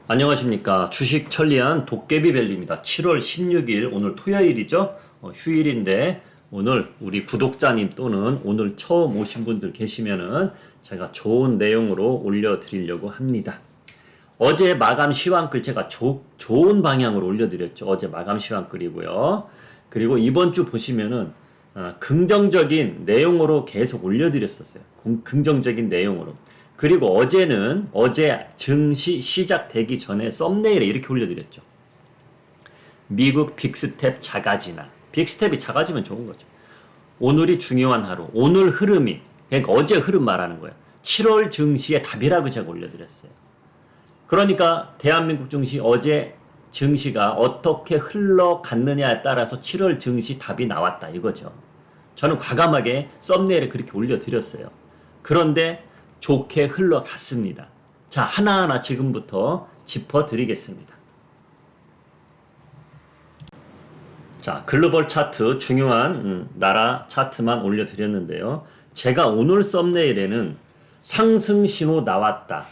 안녕하십니까. 주식 천리안 도깨비벨리입니다. 7월 16일 오늘 토요일이죠. 휴일인데 오늘 우리 구독자님 또는 오늘 처음 오신 분들 계시면은 제가 좋은 내용으로 올려드리려고 합니다. 어제 마감 시황글 제가 좋은 방향으로 올려드렸죠. 어제 마감 시황글이고요. 그리고 이번 주 보시면은 긍정적인 내용으로 계속 올려드렸었어요. 긍정적인 내용으로. 그리고 어제 증시 시작되기 전에 썸네일에 이렇게 올려드렸죠. 미국 빅스텝 작아지나. 빅스텝이 작아지면 좋은 거죠. 오늘이 중요한 하루. 오늘 흐름이, 그러니까 어제 흐름 말하는 거예요. 7월 증시의 답이라고 제가 올려드렸어요. 그러니까 대한민국 증시 어제 증시가 어떻게 흘러갔느냐에 따라서 7월 증시 답이 나왔다 이거죠. 저는 과감하게 썸네일에 그렇게 올려드렸어요. 그런데 좋게 흘러갔습니다. 자, 하나하나 지금부터 짚어드리겠습니다. 자, 글로벌 차트 중요한 나라 차트만 올려드렸는데요. 제가 오늘 썸네일에는 상승 신호 나왔다.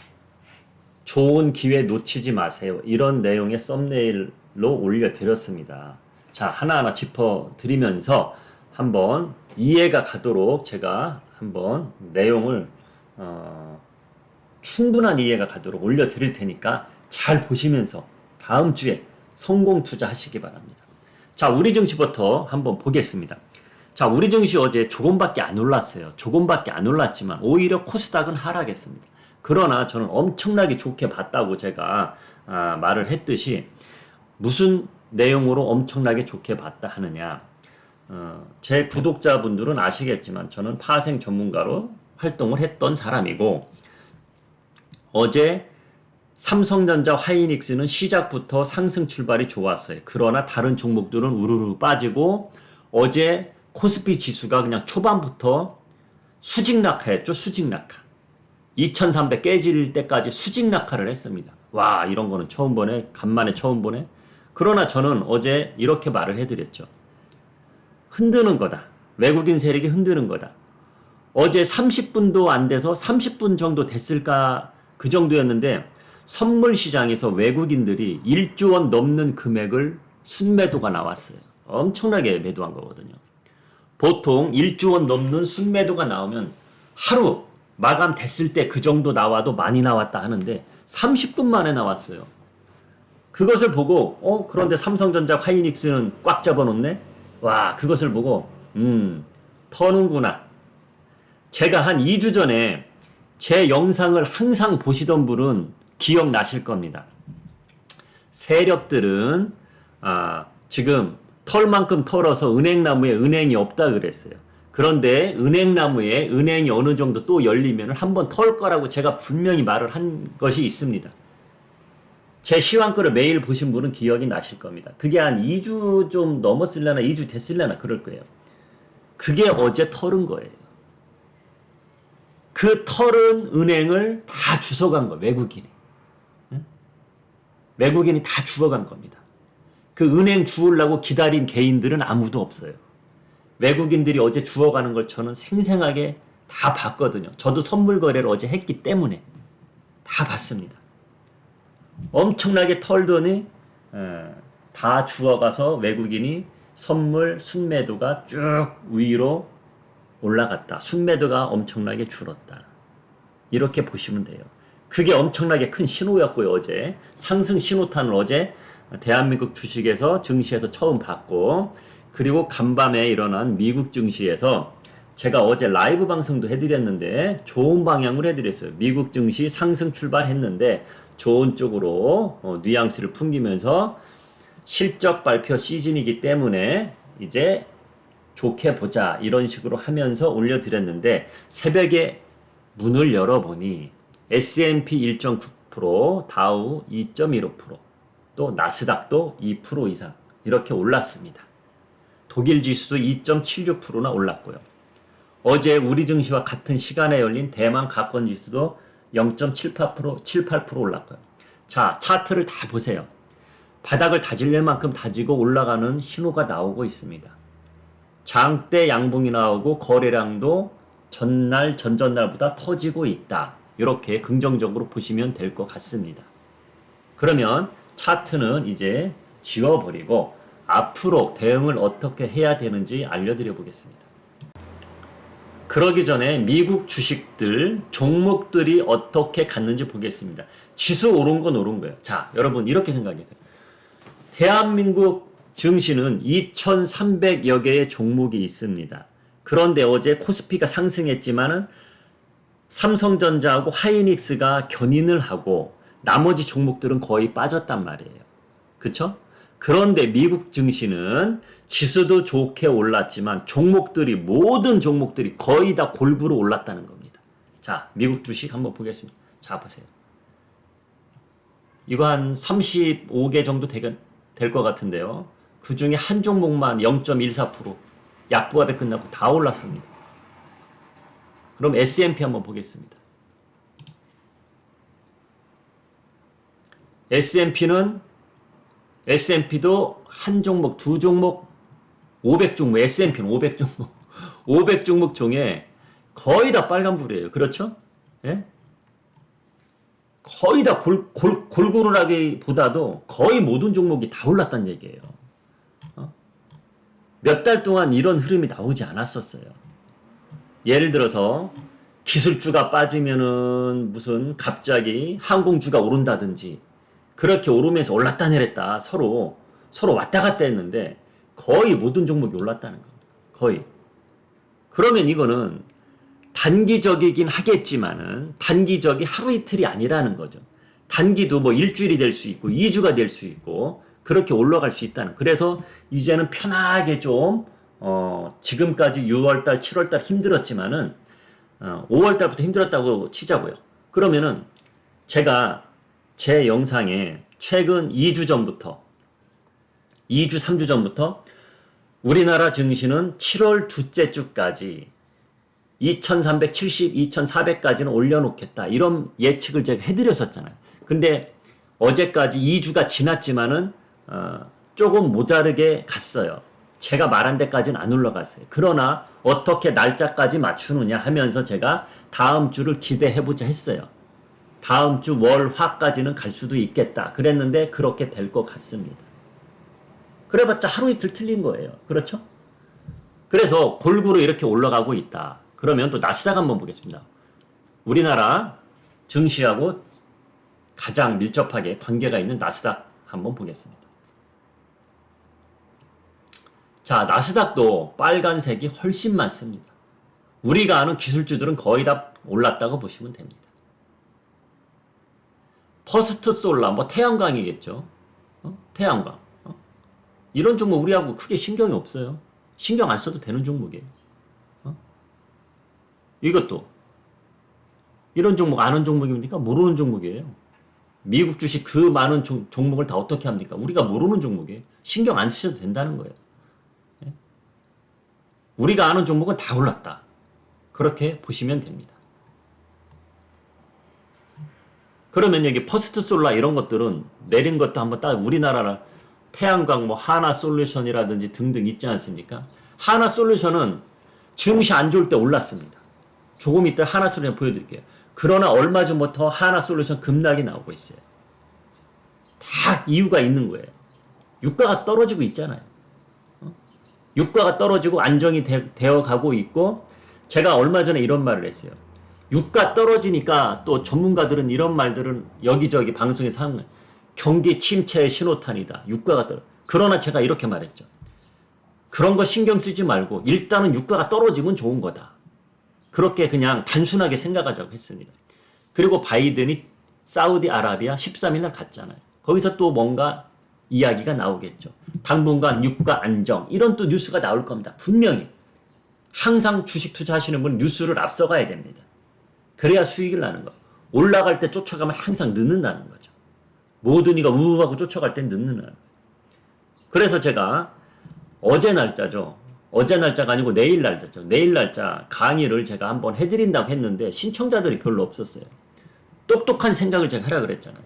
좋은 기회 놓치지 마세요. 이런 내용의 썸네일로 올려드렸습니다. 자, 하나하나 짚어드리면서 한번 이해가 가도록 제가 한번 내용을 충분한 이해가 가도록 올려드릴 테니까 잘 보시면서 다음 주에 성공 투자하시기 바랍니다. 자, 우리 증시부터 한번 보겠습니다. 자, 우리 증시 어제 조금밖에 안 올랐어요. 조금밖에 안 올랐지만 오히려 코스닥은 하락했습니다. 그러나 저는 엄청나게 좋게 봤다고 제가 말을 했듯이 무슨 내용으로 엄청나게 좋게 봤다 하느냐. 제 구독자분들은 아시겠지만 저는 파생 전문가로 활동을 했던 사람이고 어제 삼성전자 하이닉스는 시작부터 상승 출발이 좋았어요. 그러나 다른 종목들은 우르르 빠지고 어제 코스피 지수가 그냥 초반부터 수직 낙하했죠. 수직 낙하. 2300 깨질 때까지 수직 낙하를 했습니다. 와, 이런 거는 처음 보네. 간만에 처음 보네. 그러나 저는 어제 이렇게 말을 해드렸죠. 흔드는 거다. 외국인 세력이 흔드는 거다. 어제 30분도 안 돼서 30분 정도 됐을까 그 정도였는데 선물 시장에서 외국인들이 1조 원 넘는 금액을 순매도가 나왔어요. 엄청나게 매도한 거거든요. 보통 1조 원 넘는 순매도가 나오면 하루 마감 됐을 때 그 정도 나와도 많이 나왔다 하는데 30분 만에 나왔어요. 그것을 보고 그런데 삼성전자 하이닉스는 꽉 잡아놓네. 와, 그것을 보고 터는구나. 제가 한 2주 전에 제 영상을 항상 보시던 분은 기억나실 겁니다. 세력들은 지금 털만큼 털어서 은행나무에 은행이 없다 그랬어요. 그런데 은행나무에 은행이 어느 정도 또 열리면 한번 털 거라고 제가 분명히 말을 한 것이 있습니다. 제 시황글을 매일 보신 분은 기억이 나실 겁니다. 그게 한 2주 좀 넘었을려나 2주 됐을려나 그럴 거예요. 그게 어제 털은 거예요. 그 털은 은행을 다 주워간 거예요. 외국인이. 응? 외국인이 다 주워간 겁니다. 그 은행 주우려고 기다린 개인들은 아무도 없어요. 외국인들이 어제 주워가는 걸 저는 생생하게 다 봤거든요. 저도 선물 거래를 어제 했기 때문에 다 봤습니다. 엄청나게 털더니 다 주워가서 외국인이 선물 순매도가 쭉 위로 올라갔다. 순매도가 엄청나게 줄었다. 이렇게 보시면 돼요. 그게 엄청나게 큰 신호였고요. 어제 상승 신호탄을 어제 대한민국 주식에서 증시에서 처음 봤고 그리고 간밤에 일어난 미국 증시에서 제가 어제 라이브 방송도 해드렸는데 좋은 방향으로 해드렸어요. 미국 증시 상승 출발했는데 좋은 쪽으로 뉘앙스를 풍기면서 실적 발표 시즌이기 때문에 이제 좋게 보자 이런 식으로 하면서 올려드렸는데 새벽에 문을 열어보니 S&P 1.9%, 다우 2.15%, 또 나스닥도 2% 이상 이렇게 올랐습니다. 독일 지수도 2.76%나 올랐고요. 어제 우리 증시와 같은 시간에 열린 대만 가권 지수도 0.78% 올랐고요. 자, 차트를 다 보세요. 바닥을 다질 만큼 다지고 올라가는 신호가 나오고 있습니다. 장대 양봉이 나오고 거래량도 전날, 전전날보다 터지고 있다. 이렇게 긍정적으로 보시면 될 것 같습니다. 그러면 차트는 이제 지워버리고 앞으로 대응을 어떻게 해야 되는지 알려드려 보겠습니다. 그러기 전에 미국 주식들 종목들이 어떻게 갔는지 보겠습니다. 지수 오른 건 오른 거예요. 자, 여러분 이렇게 생각하세요. 대한민국 증시는 2,300여 개의 종목이 있습니다. 그런데 어제 코스피가 상승했지만은 삼성전자하고 하이닉스가 견인을 하고 나머지 종목들은 거의 빠졌단 말이에요. 그쵸? 그런데 미국 증시는 지수도 좋게 올랐지만 종목들이 모든 종목들이 거의 다 골고루 올랐다는 겁니다. 자, 미국 주식 한번 보겠습니다. 자, 보세요. 이거 한 35개 정도 될 것 같은데요. 그 중에 한 종목만 0.14% 약보합에 끝나고 다 올랐습니다. 그럼 S&P 한번 보겠습니다. S&P도 한 종목, 두 종목, 500종목, S&P는 500종목, 500종목 중에 거의 다 빨간불이에요. 그렇죠? 예? 거의 다 골고루라기보다도 거의 모든 종목이 다 올랐다는 얘기예요. 몇 달 동안 이런 흐름이 나오지 않았었어요. 예를 들어서 기술주가 빠지면은 무슨 갑자기 항공주가 오른다든지 그렇게 오르면서 올랐다 내렸다 서로 왔다 갔다 했는데 거의 모든 종목이 올랐다는 겁니다. 거의. 그러면 이거는 단기적이긴 하겠지만은 단기적이 하루 이틀이 아니라는 거죠. 단기도 뭐 일주일이 될 수 있고 2주가 될 수 있고 그렇게 올라갈 수 있다는. 그래서 이제는 편하게 좀 지금까지 6월달, 7월달 힘들었지만은 5월달부터 힘들었다고 치자고요. 그러면은 제가 제 영상에 최근 2주 전부터 2주, 3주 전부터 우리나라 증시는 7월 둘째 주까지 2370, 2400까지는 올려놓겠다. 이런 예측을 제가 해드렸었잖아요. 근데 어제까지 2주가 지났지만은 조금 모자르게 갔어요. 제가 말한 데까지는 안 올라갔어요. 그러나 어떻게 날짜까지 맞추느냐 하면서 제가 다음 주를 기대해보자 했어요. 다음 주 월, 화까지는 갈 수도 있겠다. 그랬는데 그렇게 될 것 같습니다. 그래봤자 하루 이틀 틀린 거예요. 그렇죠? 그래서 골고루 이렇게 올라가고 있다. 그러면 또 나스닥 한번 보겠습니다. 우리나라 증시하고 가장 밀접하게 관계가 있는 나스닥 한번 보겠습니다. 자, 나스닥도 빨간색이 훨씬 많습니다. 우리가 아는 기술주들은 거의 다 올랐다고 보시면 됩니다. 퍼스트 솔라, 뭐 태양광이겠죠. 태양광. 이런 종목 우리하고 크게 신경이 없어요. 신경 안 써도 되는 종목이에요. 이것도 이런 종목 아는 종목입니까? 모르는 종목이에요. 미국 주식 그 많은 종목을 다 어떻게 합니까? 우리가 모르는 종목이에요. 신경 안 쓰셔도 된다는 거예요. 우리가 아는 종목은 다 올랐다. 그렇게 보시면 됩니다. 그러면 여기 퍼스트 솔라 이런 것들은 내린 것도 한번 우리나라 태양광 뭐 하나솔루션이라든지 등등 있지 않습니까? 하나솔루션은 증시 안 좋을 때 올랐습니다. 조금 이따 하나솔루션 보여드릴게요. 그러나 얼마 전부터 하나솔루션 급락이 나오고 있어요. 다 이유가 있는 거예요. 유가가 떨어지고 있잖아요. 유가가 떨어지고 안정이 되어 가고 있고 제가 얼마 전에 이런 말을 했어요. 유가 떨어지니까 또 전문가들은 이런 말들은 여기저기 방송에서 하는 거예요. 경기 침체의 신호탄이다. 유가가 떨어. 그러나 제가 이렇게 말했죠. 그런 거 신경 쓰지 말고 일단은 유가가 떨어지면 좋은 거다. 그렇게 그냥 단순하게 생각하자고 했습니다. 그리고 바이든이 사우디아라비아 13일날 갔잖아요. 거기서 또 뭔가 이야기가 나오겠죠. 당분간 유가 안정 이런 또 뉴스가 나올 겁니다. 분명히 항상 주식 투자하시는 분은 뉴스를 앞서가야 됩니다. 그래야 수익을 나는 거. 올라갈 때 쫓아가면 항상 늦는다는 거죠. 모든 이가 우우하고 쫓아갈 땐 늦는 거예요. 그래서 제가 어제 날짜죠. 어제 날짜가 아니고 내일 날짜죠. 내일 날짜 강의를 제가 한번 해드린다고 했는데 신청자들이 별로 없었어요. 똑똑한 생각을 제가 하라 그랬잖아요.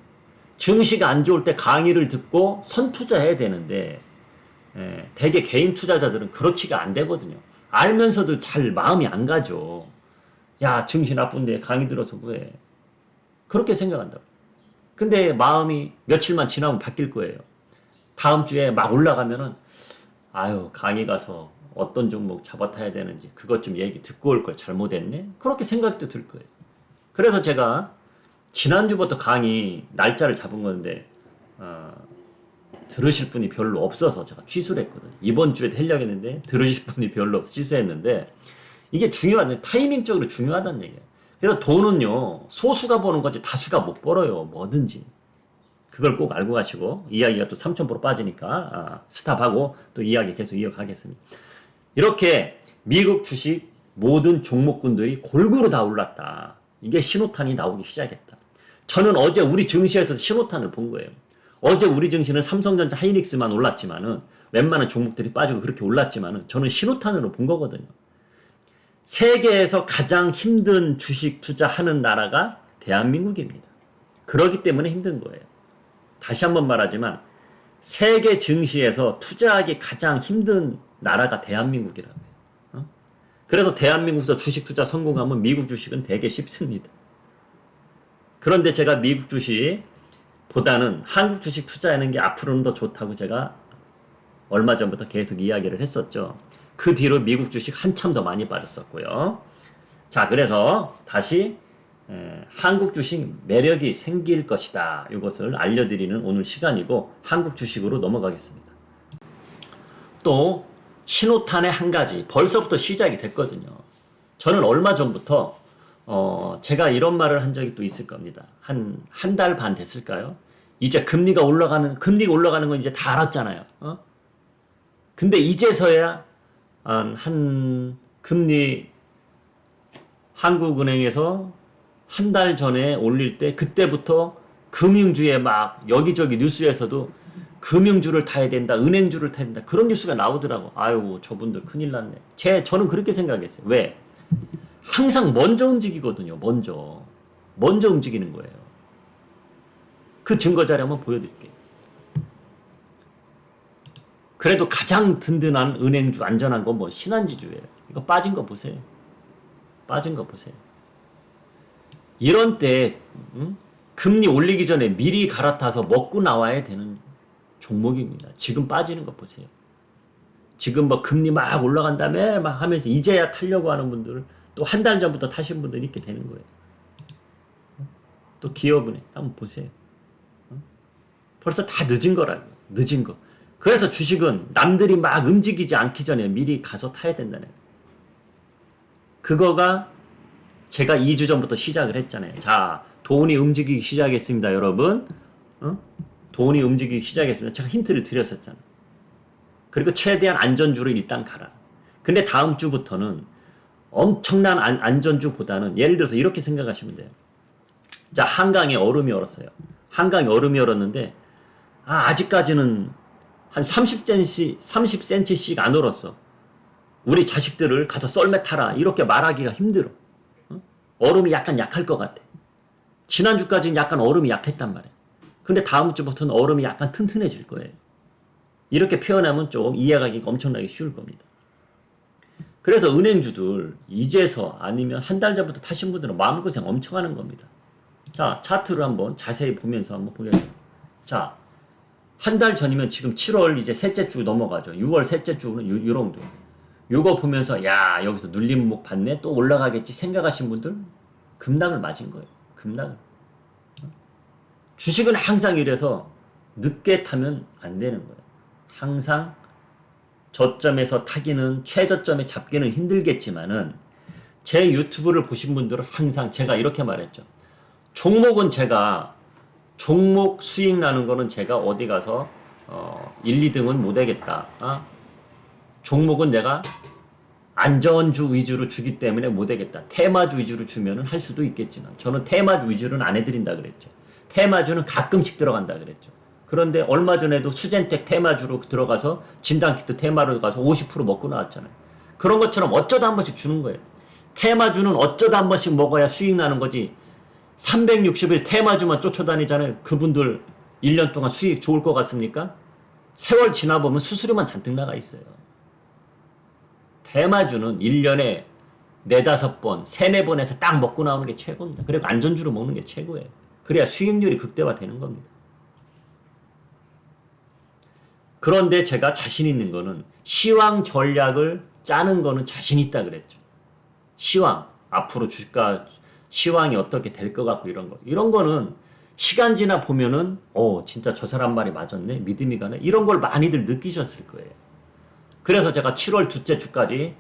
증시가 안 좋을 때 강의를 듣고 선투자해야 되는데 대개 개인 투자자들은 그렇지가 안 되거든요. 알면서도 잘 마음이 안 가죠. 야, 증시 나쁜데 강의 들어서 왜? 그렇게 생각한다고. 근데 마음이 며칠만 지나면 바뀔 거예요. 다음 주에 막 올라가면은 아유 강의 가서 어떤 종목 잡아타야 되는지 그것 좀 얘기 듣고 올 걸 잘못했네. 그렇게 생각도 들 거예요. 그래서 제가 지난주부터 강의 날짜를 잡은 건데 들으실 분이 별로 없어서 제가 취소를 했거든요. 이번 주에 하려고 했는데 들으실 분이 별로 없어서 취소했는데 이게 중요한 타이밍적으로 중요하다는 얘기예요. 그래서 돈은요 소수가 버는 거지 다수가 못 벌어요. 뭐든지. 그걸 꼭 알고 가시고 이야기가 또 3000% 빠지니까 스탑하고 또 이야기 계속 이어가겠습니다. 이렇게 미국 주식 모든 종목군들이 골고루 다 올랐다. 이게 신호탄이 나오기 시작했다. 저는 어제 우리 증시에서 신호탄을 본 거예요. 어제 우리 증시는 삼성전자 하이닉스만 올랐지만은 웬만한 종목들이 빠지고 그렇게 올랐지만은 저는 신호탄으로 본 거거든요. 세계에서 가장 힘든 주식 투자하는 나라가 대한민국입니다. 그렇기 때문에 힘든 거예요. 다시 한번 말하지만 세계 증시에서 투자하기 가장 힘든 나라가 대한민국이라고요. 그래서 대한민국에서 주식 투자 성공하면 미국 주식은 되게 쉽습니다. 그런데 제가 미국 주식보다는 한국 주식 투자하는 게 앞으로는 더 좋다고 제가 얼마 전부터 계속 이야기를 했었죠. 그 뒤로 미국 주식 한참 더 많이 빠졌었고요. 자, 그래서 다시 한국 주식 매력이 생길 것이다. 이것을 알려드리는 오늘 시간이고 한국 주식으로 넘어가겠습니다. 또 신호탄의 한 가지 벌써부터 시작이 됐거든요. 저는 얼마 전부터 제가 이런 말을 한 적이 또 있을 겁니다. 한 달 반 됐을까요? 이제 금리가 올라가는 건 이제 다 알았잖아요. 근데 이제서야 금리 한국은행에서 한 달 전에 올릴 때 그때부터 금융주에 막 여기저기 뉴스에서도 금융주를 타야 된다, 은행주를 타야 된다 그런 뉴스가 나오더라고. 아유 저분들 큰일 났네. 저는 그렇게 생각했어요. 왜? 항상 먼저 움직이거든요. 먼저 움직이는 거예요. 그 증거 자료 한번 보여드릴게요. 그래도 가장 든든한 은행주 안전한 건 뭐 신한지주예요. 이거 빠진 거 보세요. 이런 때 금리 올리기 전에 미리 갈아타서 먹고 나와야 되는 종목입니다. 지금 빠지는 거 보세요. 지금 뭐 금리 막 올라간 다음에 막 하면서 이제야 타려고 하는 분들 또 한 달 전부터 타신 분들 이렇게 되는 거예요. 또 기업은행 한번 보세요. 벌써 다 늦은 거라고요. 늦은 거. 그래서 주식은 남들이 막 움직이지 않기 전에 미리 가서 타야 된다는 거예요. 그거가 제가 2주 전부터 시작을 했잖아요. 자, 돈이 움직이기 시작했습니다, 여러분. 돈이 움직이기 시작했습니다. 제가 힌트를 드렸었잖아요. 그리고 최대한 안전주를 일단 가라. 근데 다음 주부터는 엄청난 안전주보다는 예를 들어서 이렇게 생각하시면 돼요. 자, 한강에 얼음이 얼었어요. 한강에 얼음이 얼었는데 아직까지는 한 30cm씩 안 얼었어. 우리 자식들을 가서 썰매 타라 이렇게 말하기가 힘들어. 얼음이 약간 약할 것 같아. 지난주까지는 약간 얼음이 약했단 말이야. 근데 다음 주부터는 얼음이 약간 튼튼해질 거예요. 이렇게 표현하면 좀 이해하기가 엄청나게 쉬울 겁니다. 그래서 은행주들 이제서 아니면 한 달 전부터 타신 분들은 마음고생 엄청 하는 겁니다. 자, 차트를 한번 자세히 보면서 한번 보겠습니다. 자, 한 달 전이면 지금 7월 이제 셋째 주 넘어가죠. 6월 셋째 주는 요런도. 요거 보면서 야 여기서 눌림목 받네 또 올라가겠지 생각하신 분들 급락을 맞은 거예요. 급락을. 주식은 항상 이래서 늦게 타면 안 되는 거예요. 항상 저점에서 타기는 최저점에 잡기는 힘들겠지만은 제 유튜브를 보신 분들은 항상 제가 이렇게 말했죠. 종목은 제가 종목 수익 나는 거는 제가 어디 가서 1, 2등은 못 하겠다. 종목은 내가 안전주 위주로 주기 때문에 못 하겠다. 테마주 위주로 주면은 할 수도 있겠지만 저는 테마주 위주로는 안 해드린다 그랬죠. 테마주는 가끔씩 들어간다 그랬죠. 그런데 얼마 전에도 수젠텍 테마주로 들어가서 진단키트 테마로 가서 50% 먹고 나왔잖아요. 그런 것처럼 어쩌다 한 번씩 주는 거예요. 테마주는 어쩌다 한 번씩 먹어야 수익 나는 거지. 360일 테마주만 쫓아다니잖아요. 그분들 1년 동안 수익 좋을 것 같습니까? 세월 지나보면 수수료만 잔뜩 나가 있어요. 테마주는 1년에 4-5번, 3-4번에서 딱 먹고 나오는 게 최고입니다. 그리고 안전주로 먹는 게 최고예요. 그래야 수익률이 극대화되는 겁니다. 그런데 제가 자신 있는 거는 시황 전략을 짜는 거는 자신 있다 그랬죠. 시황, 앞으로 주가 시황이 어떻게 될 것 같고 이런 거는 시간 지나 보면은 진짜 저 사람 말이 맞았네, 믿음이 가네, 이런 걸 많이들 느끼셨을 거예요. 그래서 제가 7월 둘째 주까지는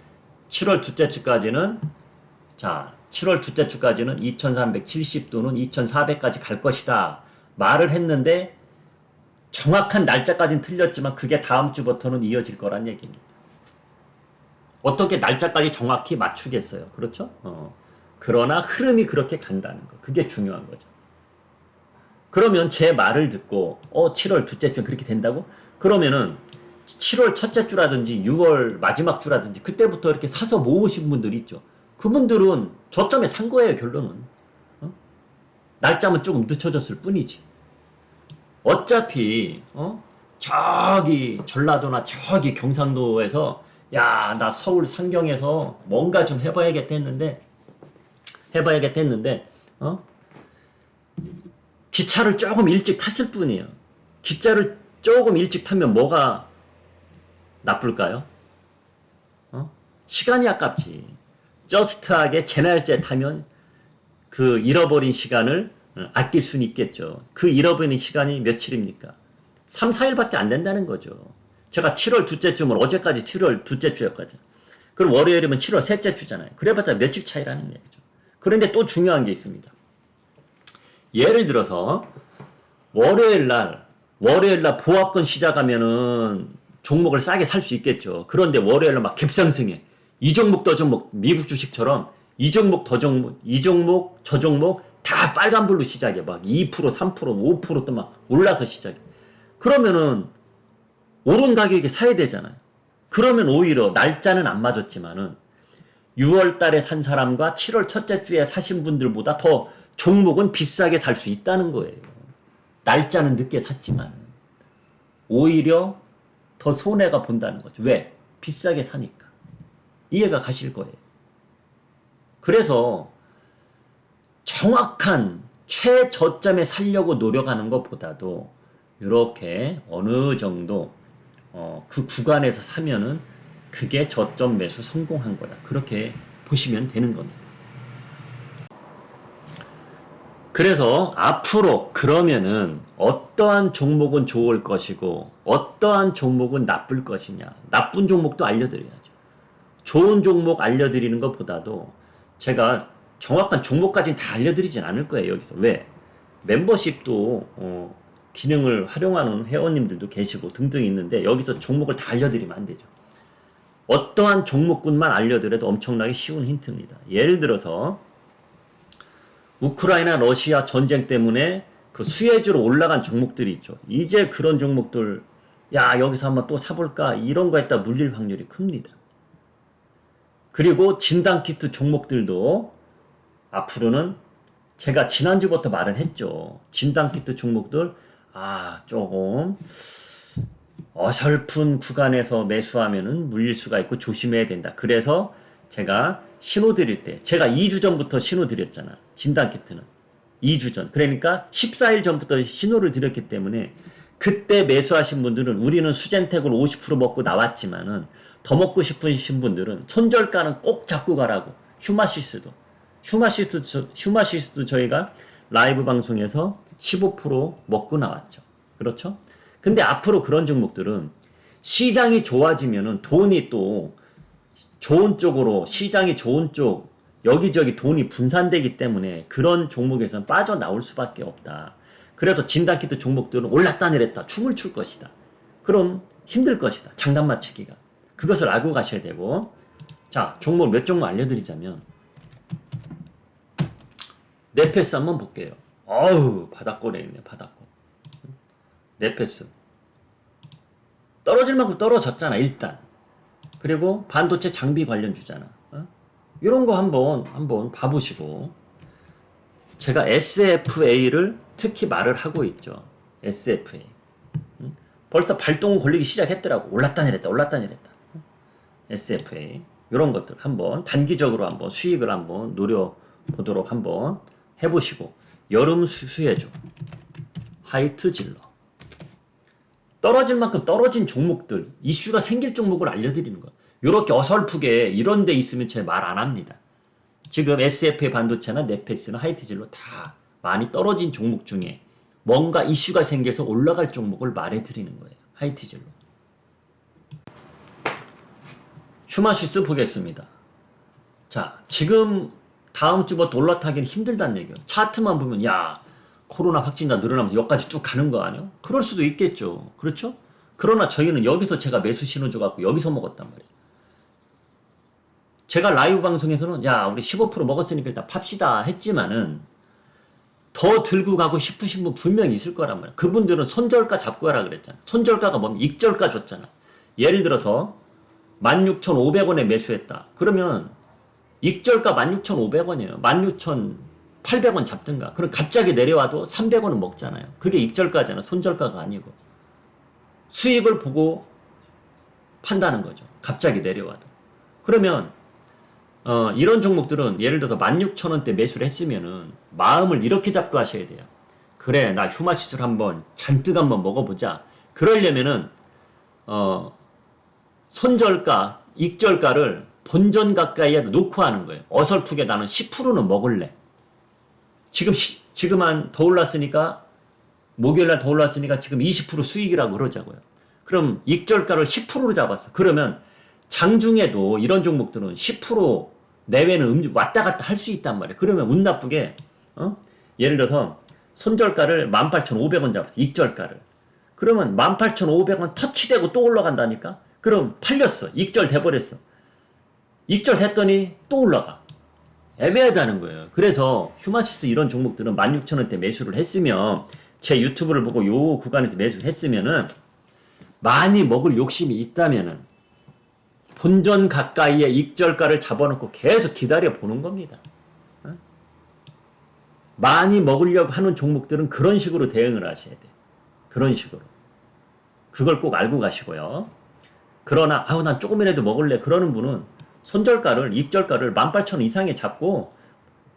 자 7월 둘째 주까지는 2370 또는 2400까지 갈 것이다 말을 했는데, 정확한 날짜까지는 틀렸지만 그게 다음 주부터는 이어질 거란 얘기입니다. 어떻게 날짜까지 정확히 맞추겠어요? 그렇죠? 그러나 흐름이 그렇게 간다는 거, 그게 중요한 거죠. 그러면 제 말을 듣고 7월 둘째 주 그렇게 된다고? 그러면은 7월 첫째 주라든지 6월 마지막 주라든지 그때부터 이렇게 사서 모으신 분들 있죠. 그분들은 저점에 산 거예요, 결론은. 날짜만 조금 늦춰졌을 뿐이지. 어차피 저기 전라도나 저기 경상도에서 야, 나 서울 상경에서 뭔가 좀 해봐야겠다 했는데 기차를 조금 일찍 탔을 뿐이에요. 기차를 조금 일찍 타면 뭐가 나쁠까요? 시간이 아깝지. 저스트하게 제 날짜에 타면 그 잃어버린 시간을 아낄 수는 있겠죠. 그 잃어버린 시간이 며칠입니까? 3, 4일밖에 안 된다는 거죠. 제가 7월 둘째 주면 어제까지 7월 둘째 주였거든요. 그럼 월요일이면 7월 셋째 주잖아요. 그래봤자 며칠 차이라는 얘기죠. 그런데 또 중요한 게 있습니다. 예를 들어서 월요일 날 보합권 시작하면은 종목을 싸게 살 수 있겠죠. 그런데 월요일 날 막 갭상승해. 이 종목 저 종목, 미국 주식처럼 이 종목 저 종목 다 빨간불로 시작해. 막 2%, 3%, 5%또 막 올라서 시작해. 그러면은 오른 가격에 사야 되잖아요. 그러면 오히려 날짜는 안 맞았지만은 6월 달에 산 사람과 7월 첫째 주에 사신 분들보다 더 종목은 비싸게 살 수 있다는 거예요. 날짜는 늦게 샀지만 오히려 더 손해가 본다는 거죠. 왜? 비싸게 사니까. 이해가 가실 거예요. 그래서 정확한 최저점에 살려고 노력하는 것보다도 이렇게 어느 정도 그 구간에서 사면은 그게 저점 매수 성공한 거다. 그렇게 보시면 되는 겁니다. 그래서 앞으로 그러면은 어떠한 종목은 좋을 것이고 어떠한 종목은 나쁠 것이냐. 나쁜 종목도 알려드려야죠. 좋은 종목 알려드리는 것보다도 제가 정확한 종목까지는 다 알려드리진 않을 거예요. 여기서. 왜? 멤버십도 기능을 활용하는 회원님들도 계시고 등등 있는데 여기서 종목을 다 알려드리면 안 되죠. 어떠한 종목군만 알려드려도 엄청나게 쉬운 힌트입니다. 예를 들어서 우크라이나 러시아 전쟁 때문에 그 수혜주로 올라간 종목들이 있죠. 이제 그런 종목들 야 여기서 한번 또 사볼까 이런 거 했다 물릴 확률이 큽니다. 그리고 진단키트 종목들도 앞으로는 제가 지난주부터 말을 했죠. 진단키트 종목들 조금 어설픈 구간에서 매수하면은 물릴 수가 있고 조심해야 된다. 그래서 제가 신호 드릴 때 제가 2주 전부터 신호 드렸잖아. 진단키트는 2주 전. 그러니까 14일 전부터 신호를 드렸기 때문에 그때 매수하신 분들은 우리는 수젠텍을 50% 먹고 나왔지만은 더 먹고 싶으신 분들은 손절가는 꼭 잡고 가라고. 휴마시스도 저희가 라이브 방송에서 15% 먹고 나왔죠. 그렇죠? 근데 앞으로 그런 종목들은 시장이 좋아지면은 돈이 또 좋은 쪽으로, 시장이 좋은 쪽, 여기저기 돈이 분산되기 때문에 그런 종목에서는 빠져나올 수밖에 없다. 그래서 진단키트 종목들은 올랐다 내렸다 춤을 출 것이다. 그럼 힘들 것이다. 장단 맞추기가. 그것을 알고 가셔야 되고. 자, 종목 몇 종목 알려드리자면 네페스 한번 볼게요. 바닥권에 있네, 바닥권. 네페스. 떨어질 만큼 떨어졌잖아, 일단. 그리고 반도체 장비 관련주잖아. 이런 거 한번 봐보시고. 제가 SFA를 특히 말을 하고 있죠. SFA. 벌써 발동 걸리기 시작했더라고. 올랐다 내렸다. SFA. 이런 것들 한번 단기적으로 한번 수익을 한번 노려보도록 한번 해보시고. 여름 수혜주, 하이트 질러. 떨어질 만큼 떨어진 종목들, 이슈가 생길 종목을 알려드리는 거예요. 이렇게 어설프게 이런 데 있으면 제 말 안 합니다. 지금 SFA 반도체나 네페스나 하이트질로 다 많이 떨어진 종목 중에 뭔가 이슈가 생겨서 올라갈 종목을 말해드리는 거예요. 하이트질로. 휴마시스 보겠습니다. 자, 지금 다음 주부터 올라타기는 힘들다는 얘기예요. 차트만 보면 야 코로나 확진자 늘어나면서 여기까지 쭉 가는 거 아니에요? 그럴 수도 있겠죠. 그렇죠? 그러나 저희는 여기서 제가 매수 신호 줘갖고 여기서 먹었단 말이에요. 제가 라이브 방송에서는 야 우리 15% 먹었으니까 일단 팝시다 했지만은 더 들고 가고 싶으신 분 분명히 있을 거란 말이에요. 그분들은 손절가 잡고 가라 그랬잖아. 손절가가 뭡니까? 익절가 줬잖아. 예를 들어서 16,500원에 매수했다. 그러면 익절가 16,500원이에요. 16,800원 잡든가. 그럼 갑자기 내려와도 300원은 먹잖아요. 그게 익절가잖아. 손절가가 아니고. 수익을 보고 판다는 거죠. 갑자기 내려와도. 그러면 이런 종목들은 예를 들어서 16,000원대 매수를 했으면은 마음을 이렇게 잡고 하셔야 돼요. 그래, 나 휴마시스를 한번 잔뜩 한번 먹어보자. 그러려면은 손절가, 익절가를 본전 가까이에 놓고 하는 거예요. 어설프게 나는 10%는 먹을래. 지금 한 더 올랐으니까 목요일날 더 올랐으니까 지금 20% 수익이라고 그러자고요. 그럼 익절가를 10%로 잡았어. 그러면 장중에도 이런 종목들은 10% 내외는 왔다 갔다 할 수 있단 말이에요. 그러면 운 나쁘게 예를 들어서 손절가를 18,500원 잡았어. 익절가를. 그러면 18,500원 터치되고 또 올라간다니까? 그럼 팔렸어. 익절 돼버렸어. 익절 됐더니 또 올라가. 애매하다는 거예요. 그래서 휴마시스 이런 종목들은 16,000원대 매수를 했으면 제 유튜브를 보고 요 구간에서 매수를 했으면은 많이 먹을 욕심이 있다면은 본전 가까이에 익절가를 잡아놓고 계속 기다려 보는 겁니다. 많이 먹으려고 하는 종목들은 그런 식으로 대응을 하셔야 돼. 그런 식으로. 그걸 꼭 알고 가시고요. 그러나 난 조금이라도 먹을래 그러는 분은 손절가를 익절가를 18,000원 이상에 잡고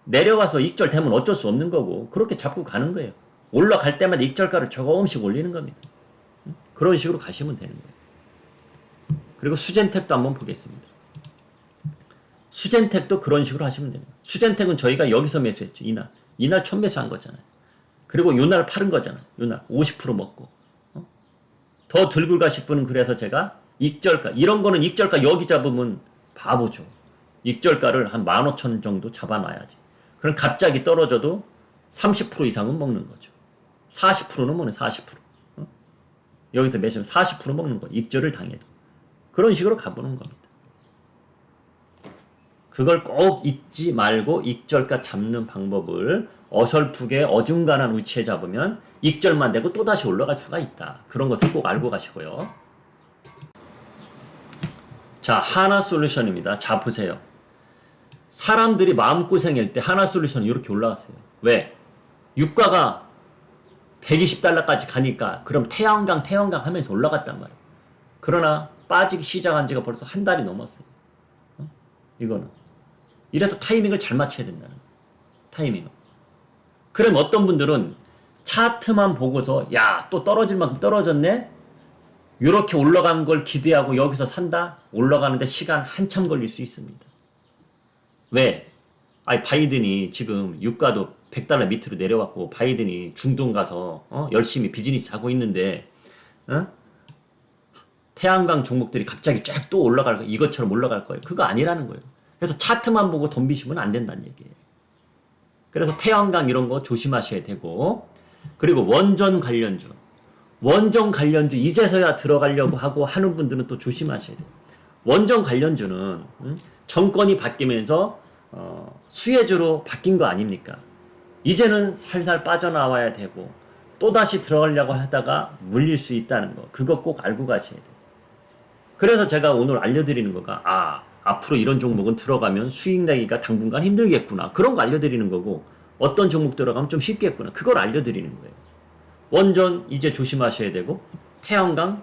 내려와서 익절 되면 어쩔 수 없는 거고 그렇게 잡고 가는 거예요. 올라갈 때마다 익절가를 조금씩 올리는 겁니다. 그런 식으로 가시면 되는 거예요. 그리고 수젠텍도 한번 보겠습니다. 수젠텍도 그런 식으로 하시면 됩니다. 수젠텍은 저희가 여기서 매수했죠. 이날 첫 매수한 거잖아요. 그리고 요날 팔은 거잖아요. 요날 50% 먹고 더 들고 가실 분은 그래서 제가 익절가 이런 거는 익절가 여기 잡으면 바보죠. 익절가를 한 15,000원 정도 잡아놔야지. 그럼 갑자기 떨어져도 30% 이상은 먹는 거죠. 40%는 먹는 40%. 여기서 매수면 40% 먹는 거. 익절을 당해도. 그런 식으로 가보는 겁니다. 그걸 꼭 잊지 말고 익절가 잡는 방법을 어설프게 어중간한 위치에 잡으면 익절만 되고 또다시 올라갈 수가 있다. 그런 것을 꼭 알고 가시고요. 자, 하나솔루션입니다. 자, 보세요. 사람들이 마음고생할 때 하나솔루션이 이렇게 올라왔어요. 왜? 유가가 120달러까지 가니까 그럼 태양광 하면서 올라갔단 말이에요. 그러나 빠지기 시작한 지가 벌써 한 달이 넘었어요. 이거는. 이래서 타이밍을 잘 맞춰야 된다는 거예요. 타이밍을. 그럼 어떤 분들은 차트만 보고서 야, 또 떨어질 만큼 떨어졌네? 이렇게 올라간 걸 기대하고 여기서 산다? 올라가는데 시간 한참 걸릴 수 있습니다. 왜? 바이든이 지금 유가도 100달러 밑으로 내려왔고 바이든이 중동 가서 열심히 비즈니스 하고 있는데 태양광 종목들이 갑자기 쫙 또 올라갈 거 이것처럼 올라갈 거예요. 그거 아니라는 거예요. 그래서 차트만 보고 덤비시면 안 된다는 얘기예요. 그래서 태양광 이런 거 조심하셔야 되고 그리고 원전 관련주 이제서야 들어가려고 하고 하는 분들은 또 조심하셔야 돼요. 원전 관련주는 정권이 바뀌면서 수혜주로 바뀐 거 아닙니까? 이제는 살살 빠져나와야 되고 또다시 들어가려고 하다가 물릴 수 있다는 거 그거 꼭 알고 가셔야 돼요. 그래서 제가 오늘 알려드리는 거가 앞으로 이런 종목은 들어가면 수익 내기가 당분간 힘들겠구나 그런 거 알려드리는 거고 어떤 종목 들어가면 좀 쉽겠구나 그걸 알려드리는 거예요. 원전 이제 조심하셔야 되고 태양광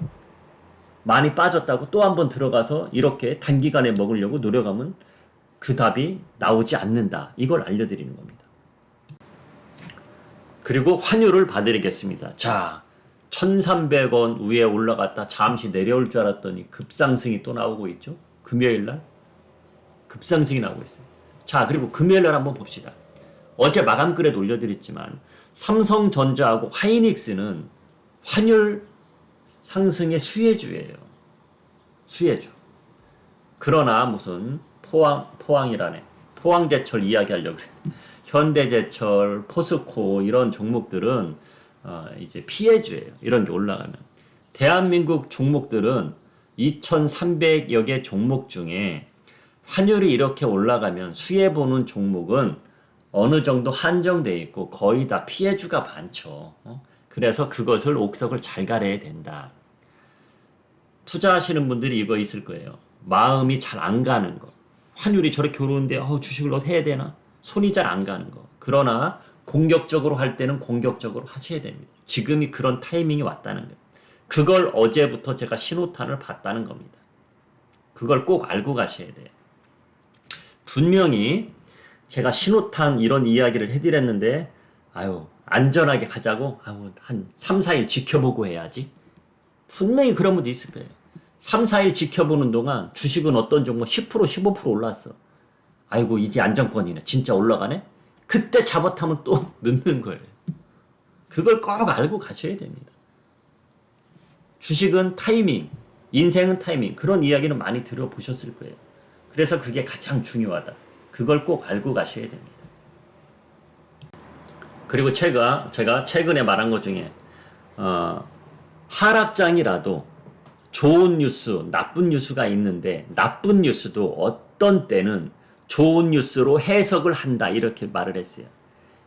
많이 빠졌다고 또 한번 들어가서 이렇게 단기간에 먹으려고 노력하면 그 답이 나오지 않는다. 이걸 알려드리는 겁니다. 그리고 환율을 봐드리겠습니다. 자, 1,300원 위에 올라갔다 잠시 내려올 줄 알았더니 급상승이 또 나오고 있죠. 금요일 날 급상승이 나오고 있어요. 자, 그리고 금요일 날 한번 봅시다. 어제 마감글에 올려드렸지만 삼성전자하고 하이닉스는 환율 상승의 수혜주예요. 수혜주. 그러나 무슨 포항이라네. 포항제철 이야기하려고 그래요. 현대제철, 포스코 이런 종목들은 이제 피해주예요. 이런 게 올라가면. 대한민국 종목들은 2,300여 개 종목 중에 환율이 이렇게 올라가면 수혜보는 종목은 어느 정도 한정되어 있고 거의 다 피해주가 많죠. 그래서 그것을 옥석을 잘 가려야 된다. 투자하시는 분들이 이거 있을 거예요. 마음이 잘 안 가는 거. 환율이 저렇게 오르는데 주식을 해야 되나? 손이 잘 안 가는 거. 그러나 공격적으로 할 때는 공격적으로 하셔야 됩니다. 지금이 그런 타이밍이 왔다는 거예요. 그걸 어제부터 제가 신호탄을 봤다는 겁니다. 그걸 꼭 알고 가셔야 돼요. 분명히 제가 신호탄 이런 이야기를 해드렸는데 안전하게 가자고 한 3, 4일 지켜보고 해야지. 분명히 그런 분도 있을 거예요. 3, 4일 지켜보는 동안 주식은 어떤 종목 10%, 15% 올랐어. 이제 안정권이네. 진짜 올라가네? 그때 잡아타면 또 늦는 거예요. 그걸 꼭 알고 가셔야 됩니다. 주식은 타이밍, 인생은 타이밍. 그런 이야기는 많이 들어보셨을 거예요. 그래서 그게 가장 중요하다. 그걸 꼭 알고 가셔야 됩니다. 그리고 제가 최근에 말한 것 중에 하락장이라도 좋은 뉴스, 나쁜 뉴스가 있는데 나쁜 뉴스도 어떤 때는 좋은 뉴스로 해석을 한다 이렇게 말을 했어요.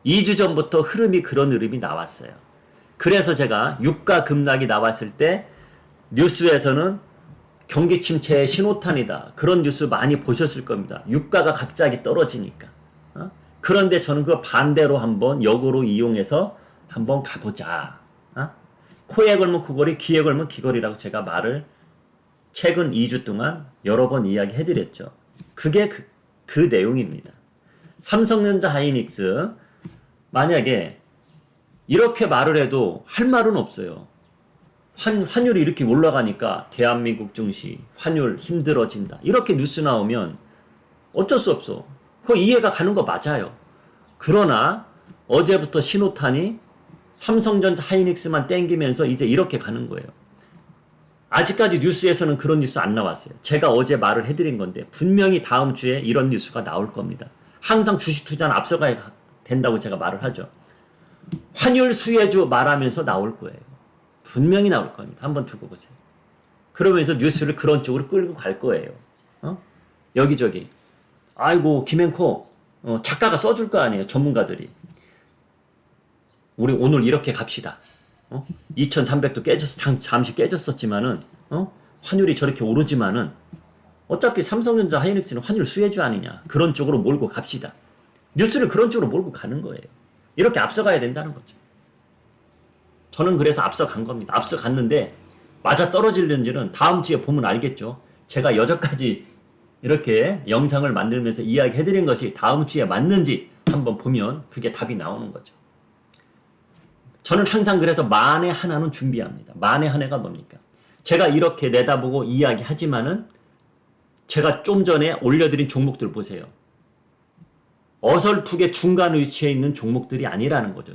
2주 전부터 그런 흐름이 나왔어요. 그래서 제가 유가 급락이 나왔을 때 뉴스에서는 경기 침체의 신호탄이다. 그런 뉴스 많이 보셨을 겁니다. 유가가 갑자기 떨어지니까. 그런데 저는 그 반대로 한번 역으로 이용해서 한번 가보자. 코에 걸면 코걸이, 귀에 걸면 귀걸이라고 제가 말을 최근 2주 동안 여러 번 이야기해드렸죠. 그게 그 내용입니다. 삼성전자 하이닉스 만약에 이렇게 말을 해도 할 말은 없어요. 환율이 이렇게 올라가니까 대한민국 증시 환율 힘들어진다. 이렇게 뉴스 나오면 어쩔 수 없어. 그거 이해가 가는 거 맞아요. 그러나 어제부터 신호탄이 삼성전자 하이닉스만 땡기면서 이제 이렇게 가는 거예요. 아직까지 뉴스에서는 그런 뉴스 안 나왔어요. 제가 어제 말을 해드린 건데 분명히 다음 주에 이런 뉴스가 나올 겁니다. 항상 주식 투자는 앞서가야 된다고 제가 말을 하죠. 환율 수혜주 말하면서 나올 거예요. 분명히 나올 겁니다. 한번 두고 보세요. 그러면서 뉴스를 그런 쪽으로 끌고 갈 거예요. 여기저기. 김행코 작가가 써줄 거 아니에요. 전문가들이. 우리 오늘 이렇게 갑시다. 2300도 잠시 깨졌었지만은, 환율이 저렇게 오르지만은, 어차피 삼성전자 하이닉스는 환율 수혜주 아니냐. 그런 쪽으로 몰고 갑시다. 뉴스를 그런 쪽으로 몰고 가는 거예요. 이렇게 앞서가야 된다는 거죠. 저는 그래서 앞서간 겁니다. 앞서갔는데, 맞아 떨어지는지는 다음 주에 보면 알겠죠. 제가 여전까지 이렇게 영상을 만들면서 이야기 해드린 것이 다음 주에 맞는지 한번 보면 그게 답이 나오는 거죠. 저는 항상 그래서 만에 하나는 준비합니다. 만에 하나가 뭡니까? 제가 이렇게 내다보고 이야기하지만은 제가 좀 전에 올려드린 종목들 보세요. 어설프게 중간 위치에 있는 종목들이 아니라는 거죠.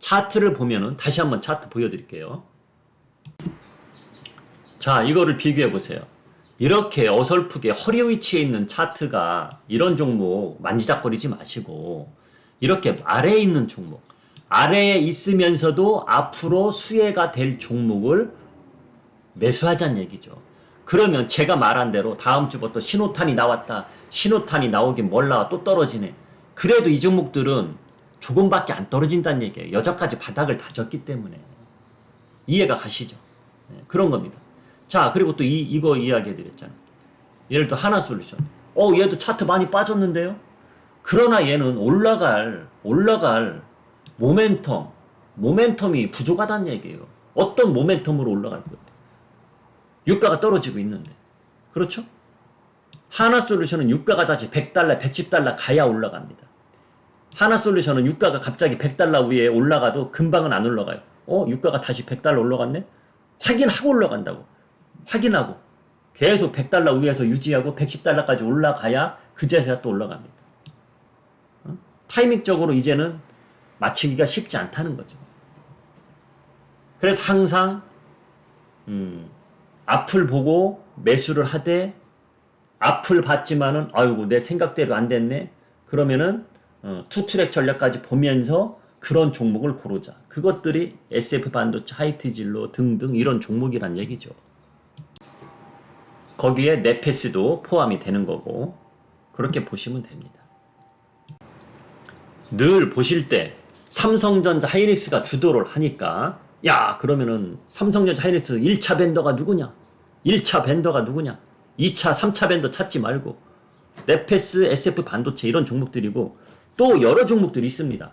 차트를 보면은 다시 한번 차트 보여드릴게요. 자, 이거를 비교해 보세요. 이렇게 어설프게 허리 위치에 있는 차트가 이런 종목 만지작거리지 마시고 이렇게 아래에 있는 종목 아래에 있으면서도 앞으로 수혜가 될 종목을 매수하자는 얘기죠. 그러면 제가 말한 대로 다음 주부터 신호탄이 나왔다. 신호탄이 나오긴 몰라 또 떨어지네. 그래도 이 종목들은 조금밖에 안 떨어진다는 얘기예요. 여기까지 바닥을 다졌기 때문에. 이해가 가시죠? 네, 그런 겁니다. 자, 그리고 또 이거 이야기 해드렸잖아요. 예를 들어 하나솔루션. 얘도 차트 많이 빠졌는데요? 그러나 얘는 올라갈 모멘텀이 부족하다는 얘기예요. 어떤 모멘텀으로 올라갈 거예요? 유가가 떨어지고 있는데. 그렇죠? 하나솔루션은 유가가 다시 $100, $110 가야 올라갑니다. 하나솔루션은 유가가 갑자기 100달러 위에 올라가도 금방은 안 올라가요. 유가가 다시 100달러 올라갔네? 확인하고 올라간다고. 확인하고. 계속 100달러 위에서 유지하고 110달러까지 올라가야 그제서야 또 올라갑니다. 타이밍적으로 이제는 맞추기가 쉽지 않다는 거죠. 그래서 항상 앞을 보고 매수를 하되 앞을 봤지만은 아이고 내 생각대로 안 됐네. 그러면은 투트랙 전략까지 보면서 그런 종목을 고르자. 그것들이 SF 반도체, 하이트진로 등등 이런 종목이란 얘기죠. 거기에 네페스도 포함이 되는 거고 그렇게 보시면 됩니다. 늘 보실 때 삼성전자, 하이닉스가 주도를 하니까 야 그러면은 삼성전자, 하이닉스 1차 벤더가 누구냐? 1차 벤더가 누구냐? 2차, 3차 벤더 찾지 말고 네페스, SF 반도체 이런 종목들이고 또 여러 종목들이 있습니다.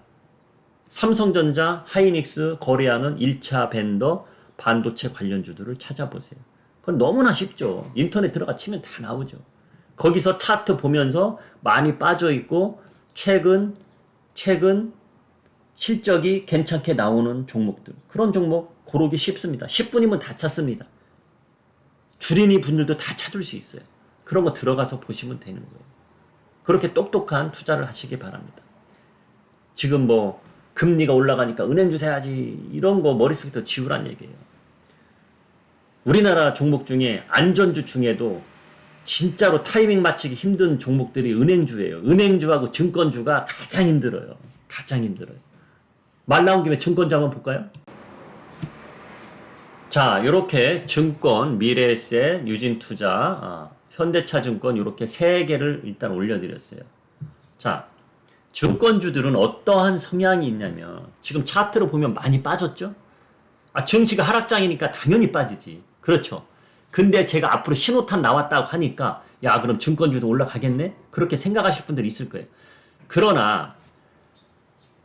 삼성전자, 하이닉스 거래하는 1차 벤더 반도체 관련주들을 찾아보세요. 그건 너무나 쉽죠. 인터넷 들어가 치면 다 나오죠. 거기서 차트 보면서 많이 빠져있고 최근 실적이 괜찮게 나오는 종목들. 그런 종목 고르기 쉽습니다. 10분이면 다 찾습니다. 주린이 분들도 다 찾을 수 있어요. 그런 거 들어가서 보시면 되는 거예요. 그렇게 똑똑한 투자를 하시기 바랍니다. 지금 뭐 금리가 올라가니까 은행주 사야지 이런 거 머릿속에서 지우란 얘기예요. 우리나라 종목 중에 안전주 중에도 진짜로 타이밍 맞추기 힘든 종목들이 은행주예요. 은행주하고 증권주가 가장 힘들어요. 가장 힘들어요. 말 나온 김에 증권주 한번 볼까요? 자, 이렇게 증권, 미래에셋, 유진투자, 현대차증권 이렇게 3개를 일단 올려드렸어요. 자, 증권주들은 어떠한 성향이 있냐면 지금 차트로 보면 많이 빠졌죠? 증시가 하락장이니까 당연히 빠지지. 그렇죠. 근데 제가 앞으로 신호탄 나왔다고 하니까 야 그럼 증권주도 올라가겠네? 그렇게 생각하실 분들이 있을 거예요. 그러나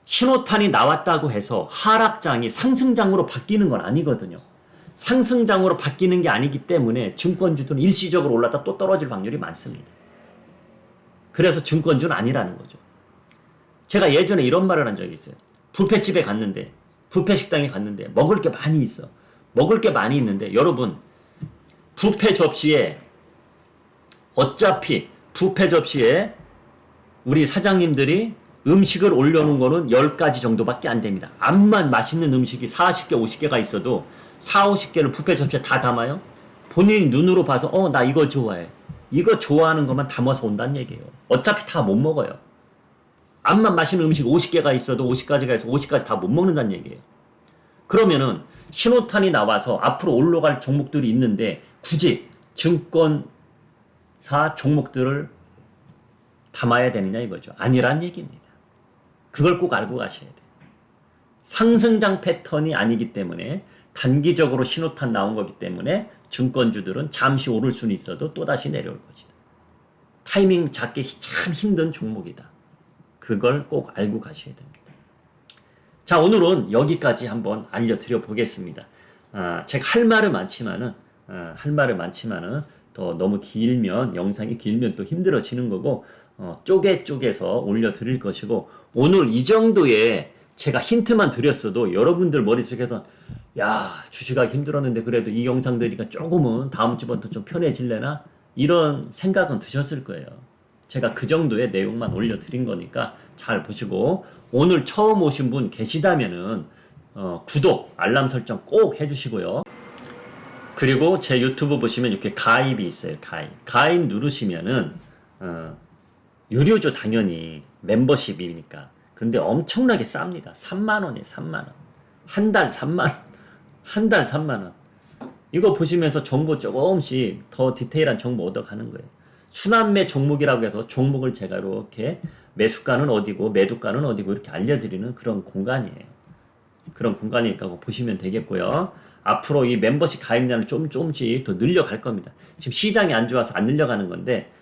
신호탄이 나왔다고 해서 하락장이 상승장으로 바뀌는 건 아니거든요. 상승장으로 바뀌는 게 아니기 때문에 증권주들은 일시적으로 올랐다 또 떨어질 확률이 많습니다. 그래서 증권주는 아니라는 거죠. 제가 예전에 이런 말을 한 적이 있어요. 뷔페집에 갔는데 뷔페 식당에 갔는데 먹을 게 많이 있어. 먹을 게 많이 있는데 여러분 뷔페 접시에 어차피 뷔페 접시에 우리 사장님들이 음식을 올려놓은 거는 10가지 정도밖에 안 됩니다. 암만 맛있는 음식이 40개, 50개가 있어도 4, 50개를 뷔페 접시에 다 담아요? 본인이 눈으로 봐서 나 이거 좋아해. 이거 좋아하는 것만 담아서 온다는 얘기예요. 어차피 다 못 먹어요. 암만 맛있는 음식 50개가 있어도 50가지가 있어 50가지 다 못 먹는다는 얘기예요. 그러면은 신호탄이 나와서 앞으로 올라갈 종목들이 있는데 굳이 증권사 종목들을 담아야 되느냐 이거죠. 아니란 얘기입니다. 그걸 꼭 알고 가셔야 돼요. 상승장 패턴이 아니기 때문에 단기적으로 신호탄 나온 거기 때문에 증권주들은 잠시 오를 수는 있어도 또다시 내려올 것이다. 타이밍 잡기 참 힘든 종목이다. 그걸 꼭 알고 가셔야 됩니다. 자, 오늘은 여기까지 한번 알려드려 보겠습니다. 제가 할 말은 많지만은 더 너무 길면 영상이 길면 또 힘들어지는 거고 쪼개서 올려드릴 것이고 오늘 이 정도의 제가 힌트만 드렸어도 여러분들 머릿속에서 야 주식하기 힘들었는데 그래도 이 영상 들으니까 조금은 다음 주부터 좀 편해질래나 이런 생각은 드셨을 거예요. 제가 그 정도의 내용만 올려드린 거니까 잘 보시고 오늘 처음 오신 분 계시다면은 구독, 알람 설정 꼭 해주시고요. 그리고 제 유튜브 보시면 이렇게 가입이 있어요. 가입 누르시면은 유료죠 당연히 멤버십이니까. 근데 엄청나게 쌉니다. 3만원이에요. 3만원. 한 달 3만원. 한 달 3만원. 이거 보시면서 정보 조금씩 더 디테일한 정보 얻어가는 거예요. 순환매 종목이라고 해서 종목을 제가 이렇게 매수가는 어디고 매도가는 어디고 이렇게 알려드리는 그런 공간이에요. 그런 공간이니까 보시면 되겠고요. 앞으로 이 멤버십 가입량을 조금씩 더 늘려갈 겁니다. 지금 시장이 안 좋아서 안 늘려가는 건데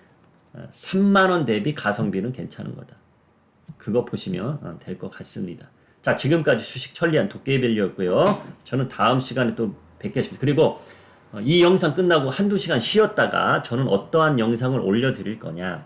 3만원 대비 가성비는 괜찮은 거다. 그거 보시면 될 것 같습니다. 자, 지금까지 주식 천리안 도깨비벨리였고요. 저는 다음 시간에 또 뵙겠습니다. 그리고 이 영상 끝나고 한두 시간 쉬었다가 저는 어떠한 영상을 올려드릴 거냐.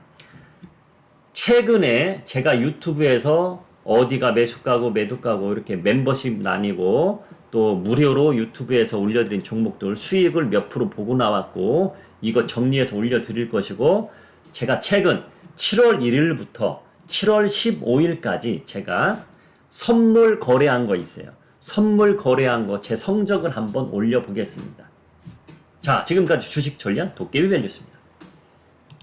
최근에 제가 유튜브에서 어디가 매수가고 매도가고 이렇게 멤버십 나뉘고 또 무료로 유튜브에서 올려드린 종목들 수익을 몇 프로 보고 나왔고 이거 정리해서 올려드릴 것이고 제가 최근 7월 1일부터 7월 15일까지 제가 선물 거래한 거 있어요. 선물 거래한 거 제 성적을 한번 올려보겠습니다. 자, 지금까지 주식 전략 도깨비밸류였습니다.